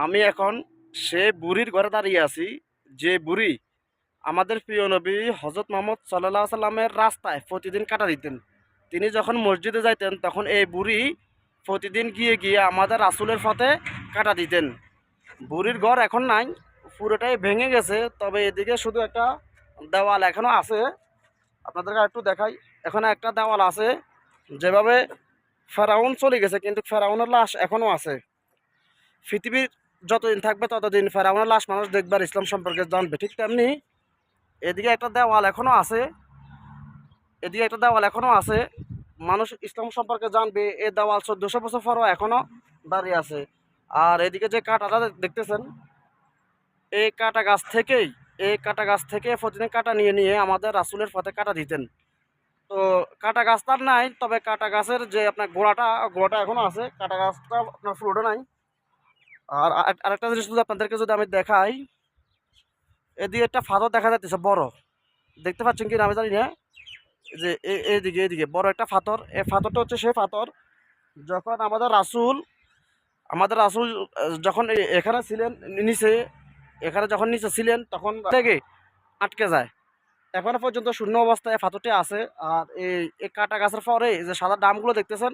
আমি এখন সে বুড়ির ঘরে দাঁড়িয়ে আছি, যে বুড়ি আমাদের প্রিয় নবী হজরত মোহাম্মদ সাল্লাহ সাল্লামের রাস্তায় প্রতিদিন কাটা দিতেন। তিনি যখন মসজিদে যাইতেন তখন এই বুড়ি প্রতিদিন গিয়ে গিয়ে আমাদের রাসূলের পথে কাটা দিতেন। বুড়ির ঘর এখন নাই, পুরোটাই ভেঙে গেছে, তবে এদিকে শুধু একটা দেওয়াল এখনো আছে। আপনাদেরকে একটু দেখাই, এখানে একটা দেওয়াল আছে। যেভাবে ফেরাউন চলে গেছে, কিন্তু ফেরাউনের লাশ এখনো আছে। পৃথিবীর যতদিন থাকবে ততদিন ফেরাউনের লাশ মানুষ দেখবে আর ইসলাম সম্পর্কে জানবে। ঠিক তেমনি এদিকে একটা দেওয়াল এখনো আছে, এদিকে একটা দেওয়াল এখনো আছে, মানুষ ইসলাম সম্পর্কে জানবে। এই দেওয়াল 1400 বছর পরও এখনো দাঁড়িয়ে আছে। আর এদিকে যে কাঁটাটা দেখতেছেন, এই কাঁটা গাছ থেকেই এই কাঁটা গাছ থেকে প্রতিদিন কাঁটা নিয়ে নিয়ে আমাদের রাসূলের পথে কাঁটা দিতেন। তো কাঁটা গাছ তার নাই, তবে কাঁটা গাছের যে আপনার গোড়াটা এখনো আছে, কাঁটা গাছটা আপনার পুরোটা নাই। আর আরেকটা জিনিস যদি আপনাদেরকে যদি আমি দেখাই, এদিকে একটা ফাথর দেখা যাচ্ছে বড়, দেখতে পাচ্ছেন কি না আমি জানি না। যে এইদিকে এইদিকে বড় একটা ফাথর, এই ফাথরটা হচ্ছে সেই ফাথর যখন আমাদের রাসূল যখন এখানে ছিলেন, নিচে, এখানে যখন নিচে ছিলেন তখন থেকে আটকে যায়। এখনো পর্যন্ত শূন্য অবস্থায় ফাথরটি আছে। আর এই কাটা গাছের পরে যে সাদা ডামগুলো দেখতেছেন,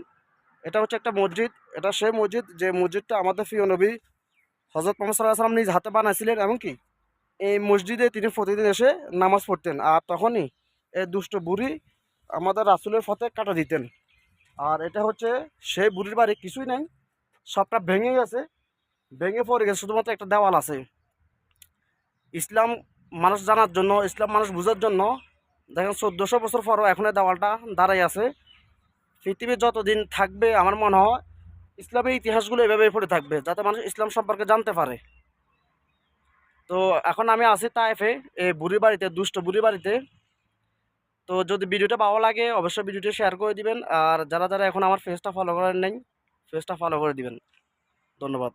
এটা হচ্ছে একটা মসজিদ। এটা সেই মসজিদ যে মসজিদটা আমাদের প্রিয় নবী হজরত মোহাম্মদ সাল্লাহ সাল্লাম নিজ হাতে বানাইছিলেন। এমনকি এই মসজিদে তিনি প্রতিদিন এসে নামাজ পড়তেন। আর তখনই এই দুষ্ট বুড়ি আমাদের রাসূলের পথে কাটা দিতেন। আর এটা হচ্ছে সেই বুড়ির বাড়ি, কিছুই নাই, সবটা ভেঙে গেছে, ভেঙে পড়ে গেছে, শুধুমাত্র একটা দেওয়াল আছে। ইসলাম মানুষ জানার জন্য, ইসলাম মানুষ বোঝার জন্য দেখেন 1400 বছর পরও এখন এই দেওয়ালটা দাঁড়াই আছে। পৃথিবী যতদিন থাকবে আমার মনে হয় ইসলামের ইতিহাসগুলো এভাবেই পড়ে থাকবে, যাতে মানুষ ইসলাম সম্পর্কে জানতে পারে। তো এখন আমি আছি তায়েফে, এই বুড়ির বাড়িতে, দুষ্ট বুড়ির বাড়িতে। তো যদি ভিডিওটা ভালো লাগে অবশ্যই ভিডিওটি শেয়ার করে দিবেন। আর যারা যারা এখন আমার পেজটা ফলো করেন নাই, পেজটা ফলো করে দিবেন। ধন্যবাদ।